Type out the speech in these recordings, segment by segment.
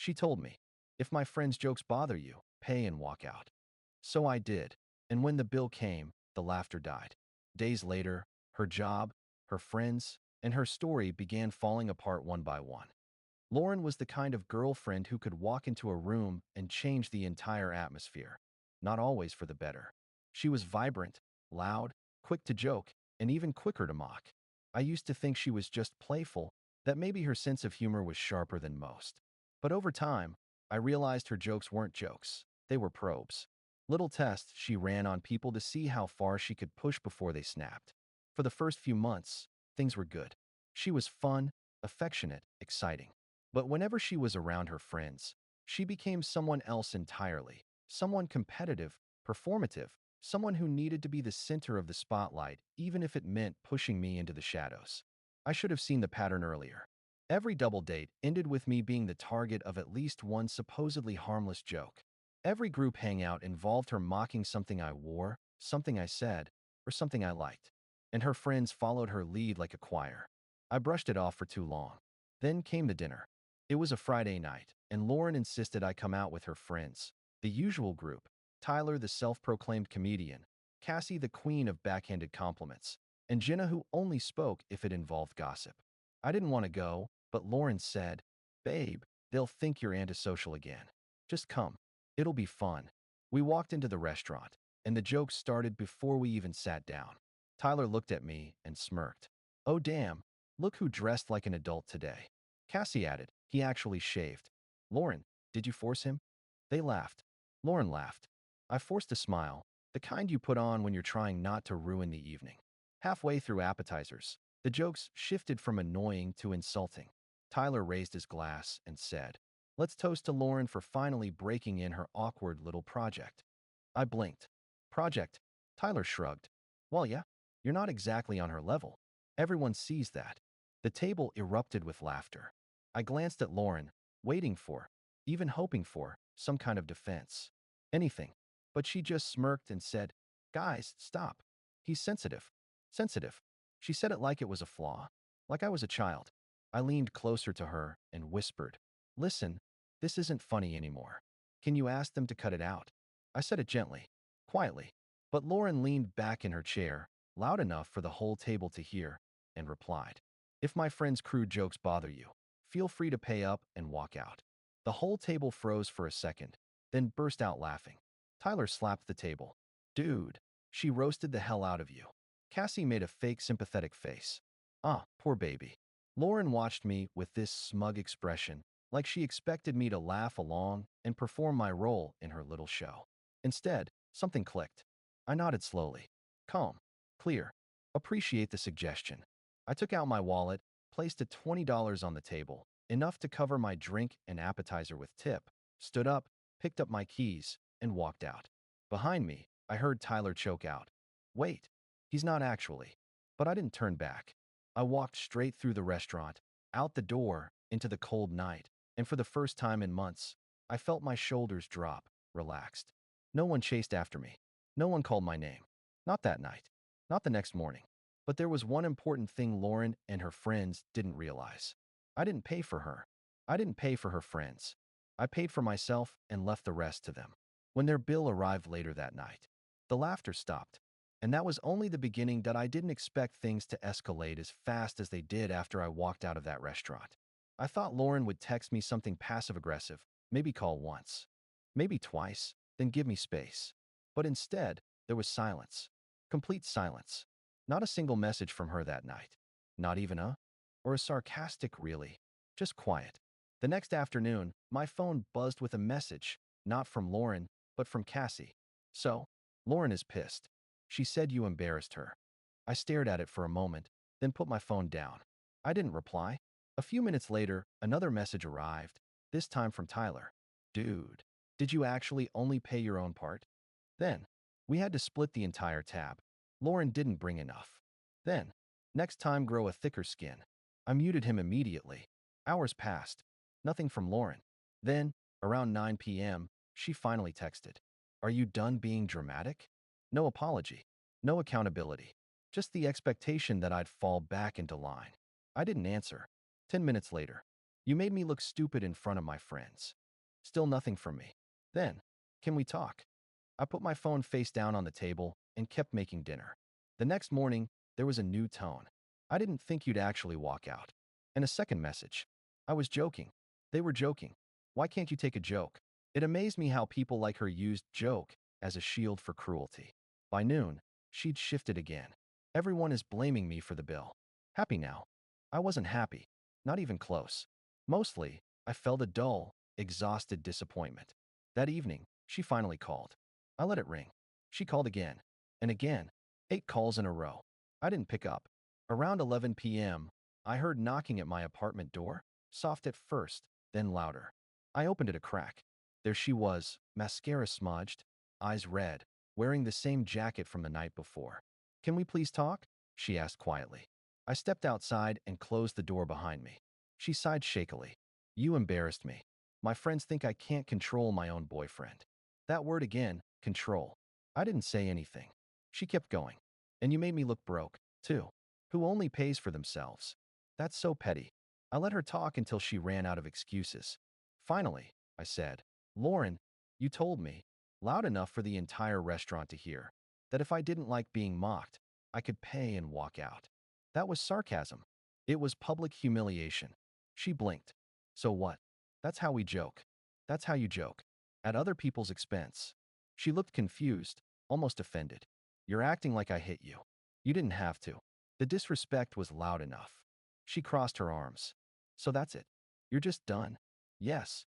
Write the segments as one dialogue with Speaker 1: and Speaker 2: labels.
Speaker 1: She told me, if my friend's jokes bother you, pay and walk out. So I did, and when the bill came, the laughter died. Days later, her job, her friends, and her story began falling apart one by one. Lauren was the kind of girlfriend who could walk into a room and change the entire atmosphere, not always for the better. She was vibrant, loud, quick to joke, and even quicker to mock. I used to think she was just playful, that maybe her sense of humor was sharper than most. But over time, I realized her jokes weren't jokes. They were probes. Little tests she ran on people to see how far she could push before they snapped. For the first few months, things were good. She was fun, affectionate, exciting. But whenever she was around her friends, she became someone else entirely. Someone competitive, performative, someone who needed to be the center of the spotlight, even if it meant pushing me into the shadows. I should have seen the pattern earlier. Every double date ended with me being the target of at least one supposedly harmless joke. Every group hangout involved her mocking something I wore, something I said, or something I liked. And her friends followed her lead like a choir. I brushed it off for too long. Then came the dinner. It was a Friday night, and Lauren insisted I come out with her friends. The usual group: Tyler, the self-proclaimed comedian, Cassie, the queen of backhanded compliments, and Jenna, who only spoke if it involved gossip. I didn't want to go, but Lauren said, "Babe, they'll think you're antisocial again. Just come. It'll be fun." We walked into the restaurant, and the jokes started before we even sat down. Tyler looked at me and smirked. "Oh damn, look who dressed like an adult today." Cassie added, "He actually shaved." "Lauren, did you force him?" They laughed. Lauren laughed. I forced a smile, the kind you put on when you're trying not to ruin the evening. Halfway through appetizers, the jokes shifted from annoying to insulting. Tyler raised his glass and said, "Let's toast to Lauren for finally breaking in her awkward little project." I blinked. "Project?" Tyler shrugged. "Well, yeah, you're not exactly on her level. Everyone sees that." The table erupted with laughter. I glanced at Lauren, waiting for, even hoping for, some kind of defense. Anything. But she just smirked and said, "Guys, stop. He's sensitive." Sensitive. She said it like it was a flaw, like I was a child. I leaned closer to her and whispered, "Listen, this isn't funny anymore. Can you ask them to cut it out?" I said it gently, quietly. But Lauren leaned back in her chair, loud enough for the whole table to hear, and replied, "If my friend's crude jokes bother you, feel free to pay up and walk out." The whole table froze for a second, then burst out laughing. Tyler slapped the table. "Dude, she roasted the hell out of you." Cassie made a fake sympathetic face. "Ah, poor baby." Lauren watched me with this smug expression, like she expected me to laugh along and perform my role in her little show. Instead, something clicked. I nodded slowly. Calm. Clear. Appreciate the suggestion. I took out my wallet, placed a $20 on the table, enough to cover my drink and appetizer with tip, stood up, picked up my keys, and walked out. Behind me, I heard Tyler choke out, "Wait, he's not actually." But I didn't turn back. I walked straight through the restaurant, out the door, into the cold night, and for the first time in months, I felt my shoulders drop, relaxed. No one chased after me. No one called my name. Not that night. Not the next morning. But there was one important thing Lauren and her friends didn't realize. I didn't pay for her. I didn't pay for her friends. I paid for myself and left the rest to them. When their bill arrived later that night, the laughter stopped. And that was only the beginning. That I didn't expect things to escalate as fast as they did after I walked out of that restaurant. I thought Lauren would text me something passive-aggressive, maybe call once, maybe twice, then give me space. But instead, there was silence. Complete silence. Not a single message from her that night. Not even or a sarcastic really. Just quiet. The next afternoon, my phone buzzed with a message, not from Lauren, but from Cassie. "So, Lauren is pissed. She said you embarrassed her." I stared at it for a moment, then put my phone down. I didn't reply. A few minutes later, another message arrived, this time from Tyler. "Dude, did you actually only pay your own part?" Then, we had to split the entire tab. Lauren didn't bring enough. Then, next time grow a thicker skin. I muted him immediately. Hours passed. Nothing from Lauren. Then, around 9 p.m., she finally texted, "Are you done being dramatic?" No apology. No accountability. Just the expectation that I'd fall back into line. I didn't answer. 10 minutes later, You made me look stupid in front of my friends. Still nothing from me. Then, can we talk? I put my phone face down on the table and kept making dinner. The next morning, there was a new tone. I didn't think you'd actually walk out. And a second message. I was joking. They were joking. Why can't you take a joke? It amazed me how people like her used joke as a shield for cruelty. By noon, she'd shifted again. Everyone is blaming me for the bill. Happy now. I wasn't happy. Not even close. Mostly, I felt a dull, exhausted disappointment. That evening, she finally called. I let it ring. She called again. And again. 8 calls in a row. I didn't pick up. Around 11 p.m., I heard knocking at my apartment door, soft at first, then louder. I opened it a crack. There she was, mascara smudged, eyes red, wearing the same jacket from the night before. Can we please talk? She asked quietly. I stepped outside and closed the door behind me. She sighed shakily. You embarrassed me. My friends think I can't control my own boyfriend. That word again, control. I didn't say anything. She kept going. And you made me look broke, too. Who only pays for themselves. That's so petty. I let her talk until she ran out of excuses. Finally, I said, Lauren, you told me, loud enough for the entire restaurant to hear, that if I didn't like being mocked, I could pay and walk out. That was sarcasm. It was public humiliation. She blinked. So what? That's how we joke. That's how you joke. At other people's expense. She looked confused, almost offended. You're acting like I hit you. You didn't have to. The disrespect was loud enough. She crossed her arms. So that's it. You're just done. Yes.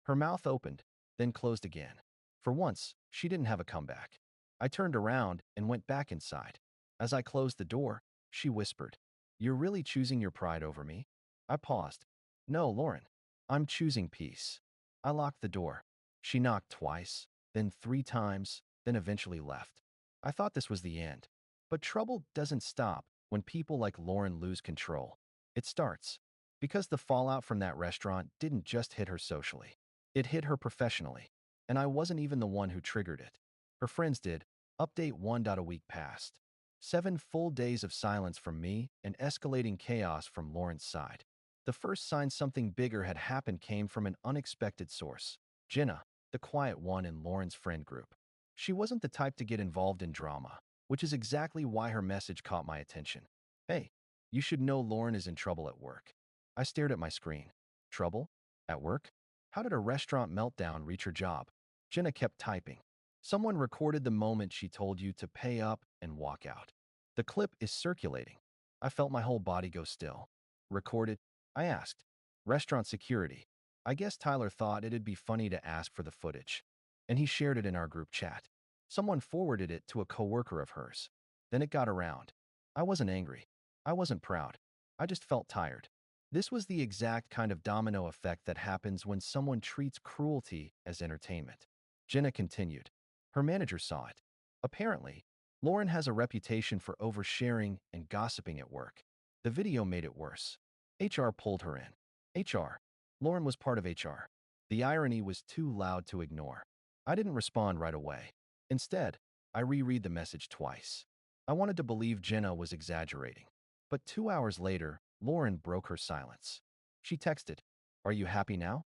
Speaker 1: Her mouth opened, then closed again. For once, she didn't have a comeback. I turned around and went back inside. As I closed the door, she whispered, You're really choosing your pride over me? I paused. No, Lauren. I'm choosing peace. I locked the door. She knocked twice, then 3 times, then eventually left. I thought this was the end. But trouble doesn't stop when people like Lauren lose control. It starts. Because the fallout from that restaurant didn't just hit her socially. It hit her professionally. And I wasn't even the one who triggered it. Her friends did. Update 1. A week passed. 7 full days of silence from me and escalating chaos from Lauren's side. The first sign something bigger had happened came from an unexpected source. Jenna, the quiet one in Lauren's friend group. She wasn't the type to get involved in drama, which is exactly why her message caught my attention. Hey, you should know Lauren is in trouble at work. I stared at my screen. Trouble? At work? How did a restaurant meltdown reach her job? Jenna kept typing. Someone recorded the moment she told you to pay up and walk out. The clip is circulating. I felt my whole body go still. Recorded? I asked. Restaurant security. I guess Tyler thought it'd be funny to ask for the footage. And he shared it in our group chat. Someone forwarded it to a coworker of hers. Then it got around. I wasn't angry. I wasn't proud. I just felt tired. This was the exact kind of domino effect that happens when someone treats cruelty as entertainment. Jenna continued. Her manager saw it. Apparently, Lauren has a reputation for oversharing and gossiping at work. The video made it worse. HR pulled her in. HR. Lauren was part of HR. The irony was too loud to ignore. I didn't respond right away. Instead, I reread the message twice. I wanted to believe Jenna was exaggerating. But 2 hours later, Lauren broke her silence. She texted, Are you happy now?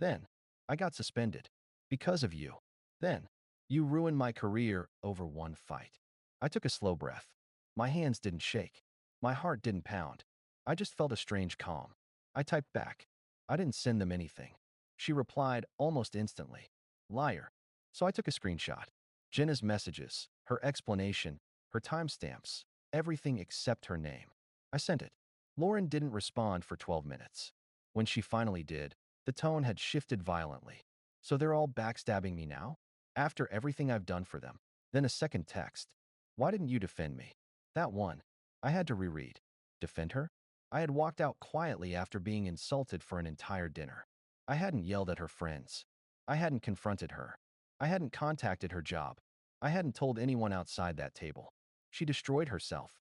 Speaker 1: Then, I got suspended. Because of you. Then, you ruined my career over one fight. I took a slow breath. My hands didn't shake. My heart didn't pound. I just felt a strange calm. I typed back. I didn't send them anything. She replied almost instantly. Liar. So I took a screenshot. Jenna's messages, her explanation, her timestamps, everything except her name. I sent it. Lauren didn't respond for 12 minutes. When she finally did, the tone had shifted violently. So they're all backstabbing me now? After everything I've done for them. Then a second text. Why didn't you defend me? That one. I had to reread. Defend her? I had walked out quietly after being insulted for an entire dinner. I hadn't yelled at her friends. I hadn't confronted her. I hadn't contacted her job. I hadn't told anyone outside that table. She destroyed herself.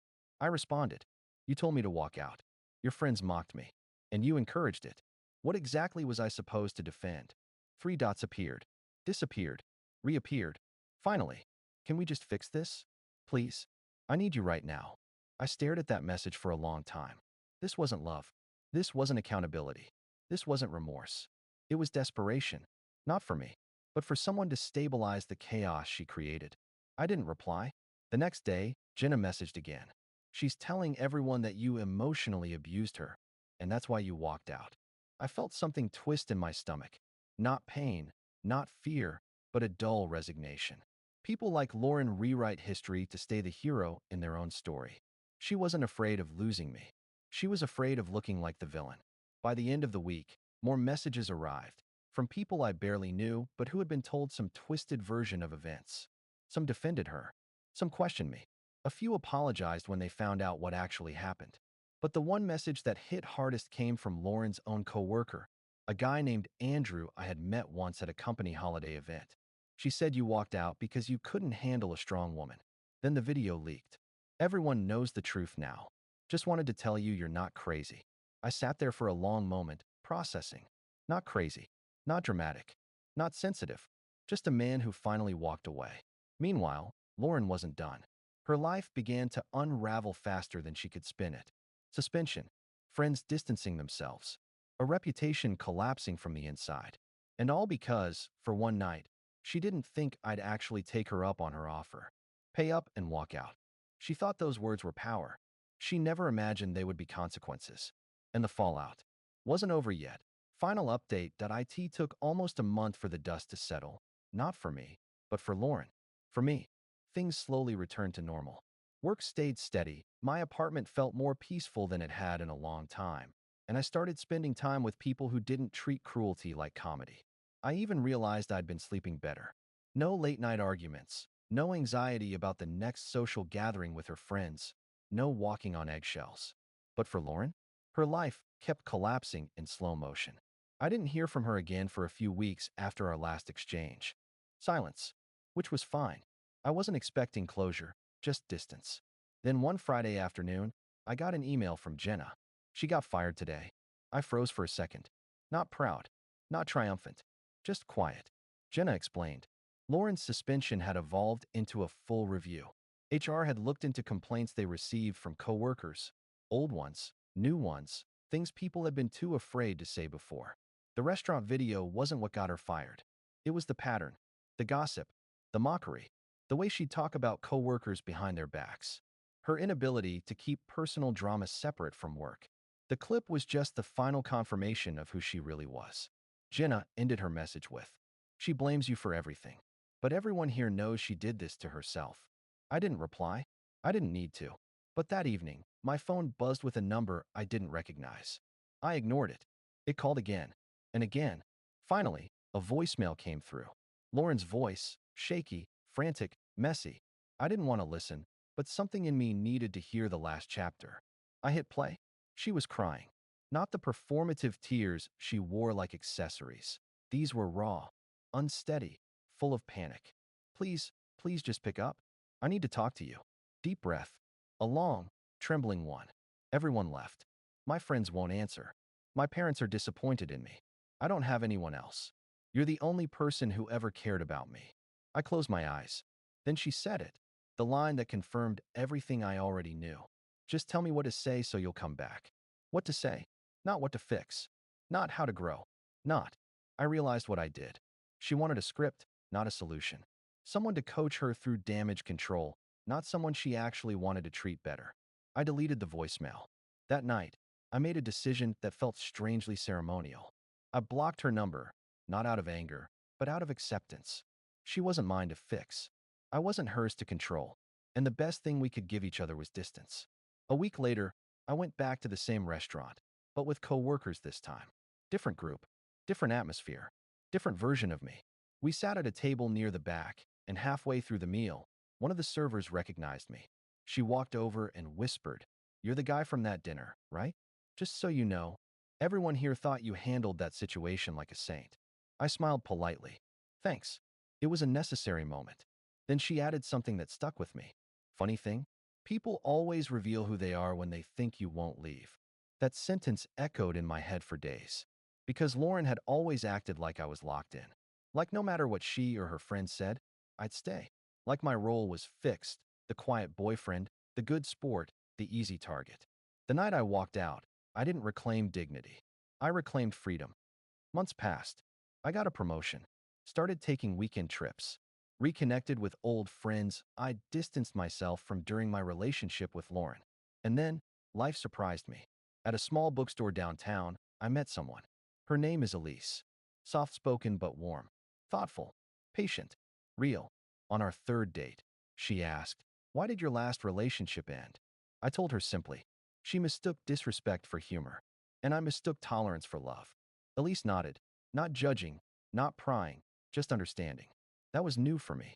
Speaker 1: I responded. You told me to walk out. Your friends mocked me. And you encouraged it. What exactly was I supposed to defend? 3 dots appeared. Disappeared. Reappeared. Finally. Can we just fix this? Please. I need you right now. I stared at that message for a long time. This wasn't love. This wasn't accountability. This wasn't remorse. It was desperation. Not for me, but for someone to stabilize the chaos she created. I didn't reply. The next day, Jenna messaged again. She's telling everyone that you emotionally abused her, and that's why you walked out. I felt something twist in my stomach. Not pain, not fear, but a dull resignation. People like Lauren rewrite history to stay the hero in their own story. She wasn't afraid of losing me. She was afraid of looking like the villain. By the end of the week, more messages arrived, from people I barely knew but who had been told some twisted version of events. Some defended her. Some questioned me. A few apologized when they found out what actually happened. But the one message that hit hardest came from Lauren's own coworker, a guy named Andrew I had met once at a company holiday event. She said you walked out because you couldn't handle a strong woman. Then the video leaked. Everyone knows the truth now. Just wanted to tell you you're not crazy. I sat there for a long moment, processing. Not crazy. Not dramatic. Not sensitive. Just a man who finally walked away. Meanwhile, Lauren wasn't done. Her life began to unravel faster than she could spin it. Suspension. Friends distancing themselves. A reputation collapsing from the inside. And all because, for one night, she didn't think I'd actually take her up on her offer. Pay up and walk out. She thought those words were power. She never imagined they would be consequences. And the fallout wasn't over yet. Final update: it took almost a month for the dust to settle. Not for me, but for Lauren. For me, things slowly returned to normal. Work stayed steady. My apartment felt more peaceful than it had in a long time. And I started spending time with people who didn't treat cruelty like comedy. I even realized I'd been sleeping better. No late-night arguments. No anxiety about the next social gathering with her friends. No walking on eggshells. But for Lauren, her life kept collapsing in slow motion. I didn't hear from her again for a few weeks after our last exchange. Silence, which was fine. I wasn't expecting closure, just distance. Then one Friday afternoon, I got an email from Jenna. She got fired today. I froze for a second. Not proud, not triumphant, just quiet. Jenna explained. Lauren's suspension had evolved into a full review. HR had looked into complaints they received from coworkers, old ones, new ones, things people had been too afraid to say before. The restaurant video wasn't what got her fired. It was the pattern, the gossip, the mockery, the way she'd talk about coworkers behind their backs. Her inability to keep personal drama separate from work. The clip was just the final confirmation of who she really was. Jenna ended her message with, "She blames you for everything. But everyone here knows she did this to herself." I didn't reply. I didn't need to. But that evening, my phone buzzed with a number I didn't recognize. I ignored it. It called again and again. Finally, a voicemail came through. Lauren's voice, shaky, frantic, messy. I didn't want to listen, but something in me needed to hear the last chapter. I hit play. She was crying. Not the performative tears she wore like accessories. These were raw, unsteady, full of panic. "Please, please just pick up. I need to talk to you." Deep breath. A long, trembling one. Everyone left. My friends won't answer. My parents are disappointed in me. I don't have anyone else. You're the only person who ever cared about me. I closed my eyes. Then she said it. The line that confirmed everything I already knew. "Just tell me what to say so you'll come back." What to say, not what to fix. Not how to grow. Not. I realized what I did. She wanted a script, not a solution. Someone to coach her through damage control, not someone she actually wanted to treat better. I deleted the voicemail. That night, I made a decision that felt strangely ceremonial. I blocked her number, not out of anger, but out of acceptance. She wasn't mine to fix. I wasn't hers to control. And the best thing we could give each other was distance. A week later, I went back to the same restaurant, but with coworkers this time. Different group, different atmosphere, different version of me. We sat at a table near the back, and halfway through the meal, one of the servers recognized me. She walked over and whispered, "You're the guy from that dinner, right? Just so you know, everyone here thought you handled that situation like a saint." I smiled politely. "Thanks." It was a necessary moment. Then she added something that stuck with me. "Funny thing, people always reveal who they are when they think you won't leave." That sentence echoed in my head for days. Because Lauren had always acted like I was locked in. Like no matter what she or her friends said, I'd stay. Like my role was fixed, the quiet boyfriend, the good sport, the easy target. The night I walked out, I didn't reclaim dignity. I reclaimed freedom. Months passed. I got a promotion, started taking weekend trips, reconnected with old friends I distanced myself from during my relationship with Lauren. And then, life surprised me. At a small bookstore downtown, I met someone. Her name is Elise. Soft-spoken but warm, thoughtful, patient, real. On our third date, she asked, "Why did your last relationship end?" I told her simply. She mistook disrespect for humor, and I mistook tolerance for love. Elise nodded, not judging, not prying, just understanding. That was new for me.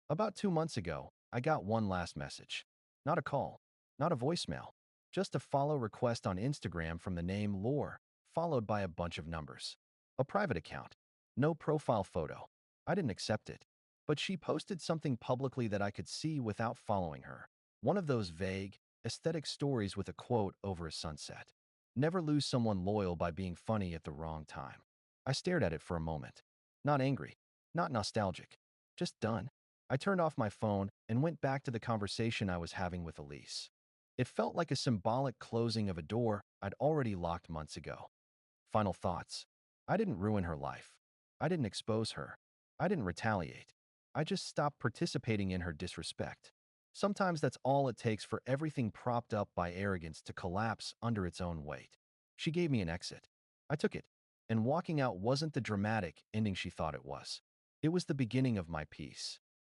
Speaker 1: About 2 months ago, I got one last message. Not a call, not a voicemail, just a follow request on Instagram from the name Lore, followed by a bunch of numbers. A private account. No profile photo. I didn't accept it. But she posted something publicly that I could see without following her. One of those vague, aesthetic stories with a quote over a sunset. Never lose someone loyal by being funny at the wrong time. I stared at it for a moment. Not angry, not nostalgic, just done. I turned off my phone and went back to the conversation I was having with Elise. It felt like a symbolic closing of a door I'd already locked months ago. Final thoughts. I didn't ruin her life. I didn't expose her. I didn't retaliate. I just stopped participating in her disrespect. Sometimes that's all it takes for everything propped up by arrogance to collapse under its own weight. She gave me an exit. I took it. And walking out wasn't the dramatic ending she thought it was. It was the beginning of my peace.